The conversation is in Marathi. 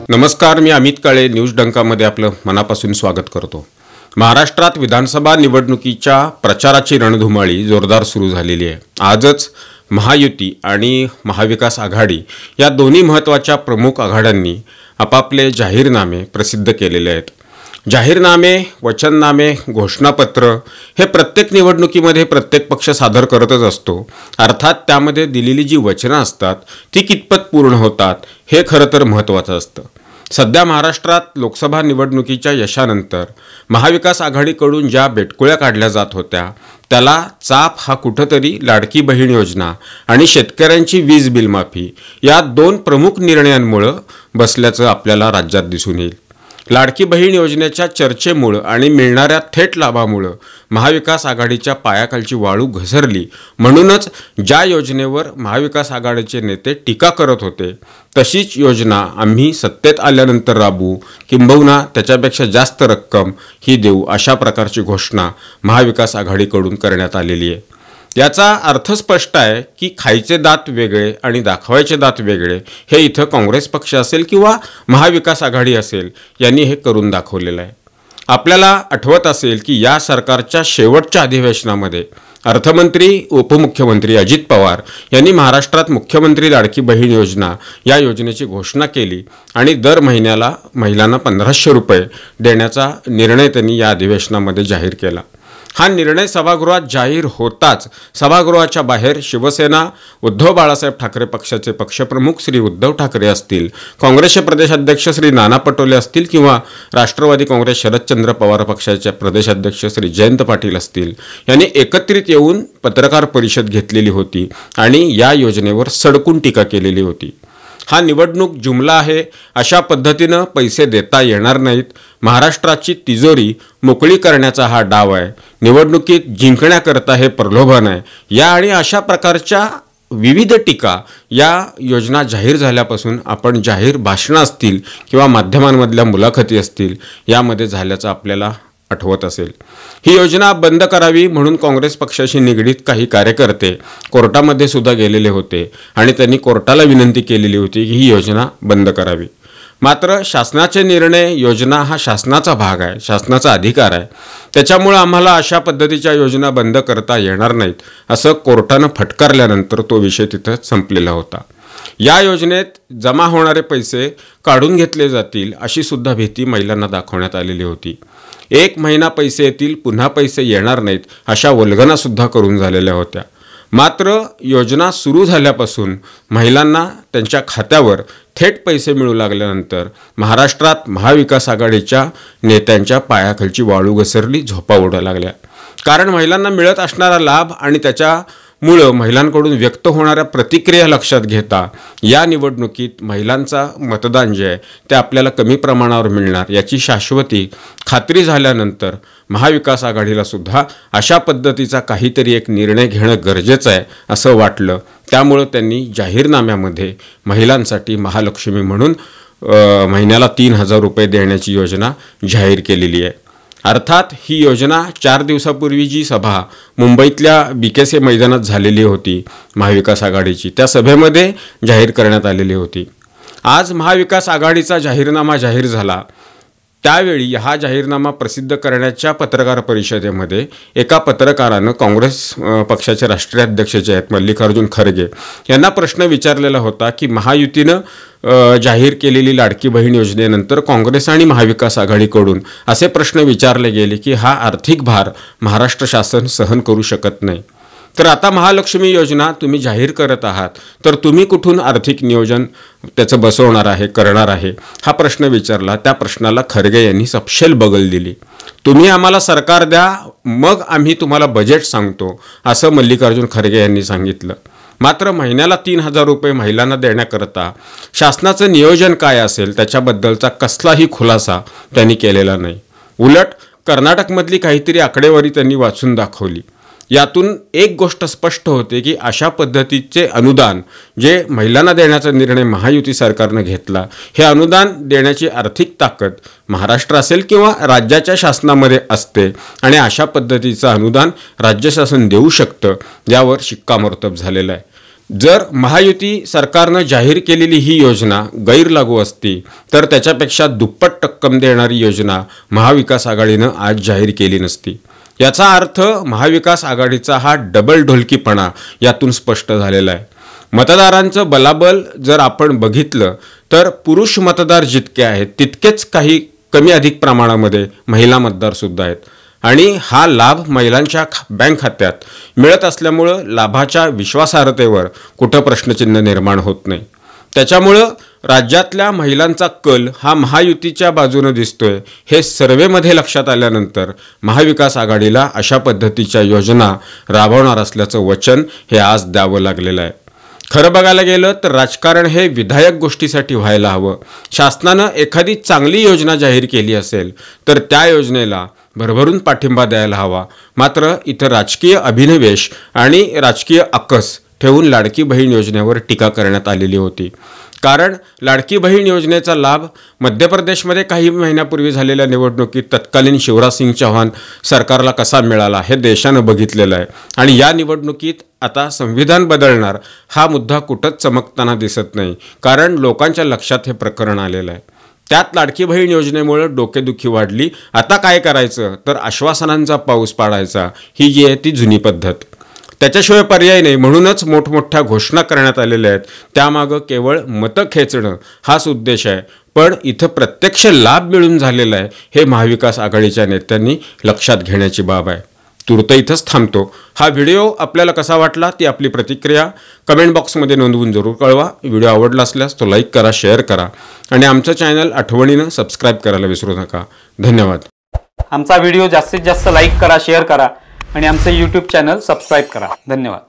नमस्कार, मी अमित काळे न्यूज डंकामध्ये आपलं मनापासून स्वागत करतो। महाराष्ट्रात विधानसभा निवडणुकीच्या प्रचाराची रणधुमाळी जोरदार सुरू झालेली आहे। आजच महायुती आणि महाविकास आघाडी या दोन्ही महत्त्वाच्या प्रमुख आघाड्यांनी आपापले जाहीरनामे प्रसिद्ध केलेले आहेत। जाहीरनामे, वचननामे, घोषणापत्र हे प्रत्येक निवडणुकीमध्ये प्रत्येक पक्ष सादर करतच असतो। अर्थात त्यामध्ये दिलेली जी वचनं असतात ती कितपत पूर्ण होतात हे खरं तर महत्त्वाचं असतं। सध्या महाराष्ट्रात लोकसभा निवडणुकीच्या यशानंतर महाविकास आघाडीकडून ज्या बेटकुळ्या काढल्या जात होत्या त्याला चाप हा कुठेतरी लाडकी बहीण योजना आणि शेतकऱ्यांची वीज बिल माफी या दोन प्रमुख निर्णयांमुळे बसल्याचं आपल्याला राज्यात दिसून येईल। लाडकी बहीण योजनेच्या चर्चेमुळे आणि मिळणाऱ्या थेट लाभामुळे महाविकास आघाडीच्या पायाखालची वाळू घसरली। म्हणूनच ज्या योजनेवर महाविकास आघाडीचे नेते टीका करत होते तशीच योजना आम्ही सत्तेत आल्यानंतर राबवू, किंबहुना त्याच्यापेक्षा जास्त रक्कम ही देऊ, अशा प्रकारची घोषणा महाविकास आघाडीकडून करण्यात आलेली आहे। याचा अर्थ स्पष्ट आहे की खायचे दात वेगळे आणि दाखवायचे दात वेगळे हे इथं काँग्रेस पक्ष असेल किंवा महाविकास आघाडी असेल यांनी हे करून दाखवलेलं आहे। आपल्याला आठवत असेल की या सरकारच्या शेवटच्या अधिवेशनामध्ये अर्थमंत्री उपमुख्यमंत्री अजित पवार यांनी महाराष्ट्रात मुख्यमंत्री लाडकी बहीण योजना या योजनेची घोषणा केली आणि दर महिन्याला महिलांना 1500 रुपये देण्याचा निर्णय त्यांनी या अधिवेशनामध्ये जाहीर केला। हा निर्णय सभागृहात जाहीर होताच सभागृहाच्या बाहेर शिवसेना, उद्धव बाळासाहेब ठाकरे पक्षाचे पक्षप्रमुख श्री उद्धव ठाकरे असतील, काँग्रेसचे प्रदेशाध्यक्ष श्री नाना पटोले असतील किंवा राष्ट्रवादी काँग्रेस शरदचंद्र पवार पक्षाचे प्रदेशाध्यक्ष श्री जयंत पाटील असतील यांनी एकत्रित येऊन पत्रकार परिषद घेतलेली होती आणि या योजनेवर सडकून टीका केलेली होती। हा निवडणूक जुमला आहे, अशा पद्धतीनं पैसे देता येणार नाहीत, महाराष्ट्राची तिजोरी मोकळी करण्याचा हा डाव आहे, निवडणुकीत जिंकण्याकरता हे प्रलोभन आहे, या आणि अशा प्रकारच्या विविध टीका या योजना जाहीर झाल्यापासून आपण जाहीर भाषणं असतील किंवा माध्यमांमधल्या मुलाखती असतील यामध्ये झाल्याचं आपल्याला आठवत असेल। ही योजना बंद करावी म्हणून काँग्रेस पक्षाशी निगडीत काही कार्यकर्ते कोर्टामध्ये सुद्धा गेलेले होते आणि त्यांनी कोर्टाला विनंती केलेली होती की ही योजना बंद करावी। मात्र शासनाचे निर्णय, योजना हा शासनाचा भाग आहे, शासनाचा अधिकार आहे, त्याच्यामुळे आम्हाला अशा पद्धतीच्या योजना बंद करता येणार नाहीत असं कोर्टानं फटकारल्यानंतर तो विषय तिथं संपलेला होता। या योजनेत जमा होणारे पैसे काढून घेतले जातील अशी सुद्धा भीती महिलांना दाखवण्यात आलेली होती। 1 महिना पैसे येतील, पुन्हा पैसे येणार नाहीत अशा वल्गना सुद्धा करून झालेल्या होत्या। मात्र योजना सुरू झाल्यापासून महिलांना त्यांच्या खात्यावर थेट पैसे मिळू लागल्यानंतर महाराष्ट्रात महाविकास आघाडीच्या नेत्यांच्या पायाखालची वाळू घसरली, झोपा उडायला लागल्या। कारण महिलांना मिळत असणारा लाभ आणि त्याच्यामुळं महिलांकडून व्यक्त होणाऱ्या प्रतिक्रिया लक्षात घेता या निवडणुकीत महिलांचा मतदान जे आहे ते आपल्याला कमी प्रमाणावर मिळणार याची शाश्वती खात्री झाल्यानंतर महाविकास आघाडीला सुद्धा अशा पद्धतीचा काहीतरी एक निर्णय घेणं गरजेचं आहे असं वाटलं। त्यामुळे त्यांनी जाहीरनाम्यामध्ये महिलांसाठी महालक्ष्मी म्हणून महिन्याला 3000 रुपये देण्याची योजना जाहीर केलेली आहे। अर्थात ही योजना 4 दिवसापूर्वी जी सभा मुंबईतल्या BKC मैदानात झालेली होती महाविकास आघाडीची, त्या सभेमध्ये जाहीर करण्यात आलेली होती। आज महाविकास आघाडीचा जाहीरनामा जाहीर झाला त्यावेळी हा जाहीरनामा प्रसिद्ध करण्याच्या पत्रकार परिषदेमध्ये एका पत्रकारानं काँग्रेस पक्षाचे राष्ट्रीय अध्यक्ष जे आहेत मल्लिकार्जुन खरगे यांना प्रश्न विचारलेला होता की महायुतीनं जाहीर केलेली लाडकी बहीण योजनेनंतर काँग्रेस आणि महाविकास आघाडीकडून असे प्रश्न विचारले गेले की हा आर्थिक भार महाराष्ट्र शासन सहन करू शकत नाही, तर आता महालक्ष्मी योजना तुम्ही जाहीर करत आहात तर तुम्ही कुठून आर्थिक नियोजन त्याचं बसवणार आहे, करणार आहे, हा प्रश्न विचारला। त्या प्रश्नाला खरगे यांनी सपशेल बगल दिली। तुम्ही आम्हाला सरकार द्या, मग आम्ही तुम्हाला बजेट सांगतो असं मल्लिकार्जुन खरगे यांनी सांगितलं। मात्र महिन्याला 3000 रुपये महिलांना देण्याकरता शासनाचं नियोजन काय असेल त्याच्याबद्दलचा कसलाही खुलासा त्यांनी केलेला नाही। उलट कर्नाटकमधली काहीतरी आकडेवारी त्यांनी वाचून दाखवली। यातून एक गोष्ट स्पष्ट होते की अशा पद्धतीचे अनुदान जे महिलांना देण्याचा निर्णय महायुती सरकारने घेतला, हे अनुदान देण्याची आर्थिक ताकद महाराष्ट्र असेल किंवा राज्याच्या शासनामध्ये असते आणि अशा पद्धतीचं अनुदान राज्य शासन देऊ शकतं यावर शिक्कामोर्तब झालेलं आहे। जर महायुती सरकारनं जाहीर केलेली ही योजना गैरलागू असती तर त्याच्यापेक्षा दुप्पट रक्कम देणारी योजना महाविकास आघाडीनं आज जाहीर केली नसती। याचा अर्थ महाविकास आघाडीचा हा डबल ढोलकीपणा यातून स्पष्ट झालेला आहे। मतदारांचं बलाबल जर आपण बघितलं तर पुरुष मतदार जितके आहेत तितकेच काही कमी अधिक प्रमाणामध्ये महिला मतदार सुद्धा आहेत आणि हा लाभ महिलांच्या बँक खात्यात मिळत असल्यामुळं लाभाच्या विश्वासार्हतेवर कुठं प्रश्नचिन्ह निर्माण होत नाही। त्याच्यामुळं राज्यातल्या महिलांचा कल हा महायुतीच्या बाजूने दिसतोय हे सर्वेमध्ये लक्षात आल्यानंतर महाविकास आघाडीला अशा पद्धतीच्या योजना राबवणार असल्याचं वचन हे आज द्यावं लागलेलं आहे। खरं बघायला गेलं तर राजकारण हे विधायक गोष्टीसाठी व्हायला हवं। शासनानं एखादी चांगली योजना जाहीर केली असेल तर त्या योजनेला भरभरून पाठिंबा द्यायला हवा। मात्र इथं राजकीय अभिनिवेश आणि राजकीय अकस ठेवून लाडकी बहीण योजनेवर टीका करण्यात आलेली होती। कारण लाडकी बहीण योजनेचा लाभ मध्य प्रदेशमध्ये काही महिन्यापूर्वी झालेल्या निवडणुकीत तत्कालीन शिवराज सिंग चौहान सरकारला कसा मिळाला हे देशानं बघितलेलं आहे आणि या निवडणुकीत आता संविधान बदलणार हा मुद्दा कुठंच चमकताना दिसत नाही। कारण लोकांच्या लक्षात हे प्रकरण आलेलं आहे। त्यात लाडकी बहीण योजनेमुळे डोकेदुखी वाढली। आता काय करायचं तर आश्वासनांचा पाऊस पाडायचा ही जी आहे ती जुनी पद्धत। त्याच्याशिवाय पर्याय नाही म्हणूनच मोठमोठ्या घोषणा करण्यात आलेल्या आहेत। त्यामागं केवळ मतं खेचणं हाच उद्देश आहे। पण इथं प्रत्यक्ष लाभ मिळून झालेला आहे हे महाविकास आघाडीच्या नेत्यांनी लक्षात घेण्याची बाब आहे। तूर्त इथंच थांबतो। हा व्हिडिओ आपल्याला कसा वाटला ती आपली प्रतिक्रिया कमेंट बॉक्समध्ये नोंदवून जरूर कळवा। व्हिडिओ आवडला असल्यास तो लाईक करा, शेअर करा आणि आमचं चॅनल आठवणीनं सबस्क्राईब करायला विसरू नका। धन्यवाद। आमचा व्हिडिओ जास्तीत जास्त लाईक करा, शेअर करा आणि आमचे YouTube चॅनल सबस्क्राईब करा। धन्यवाद।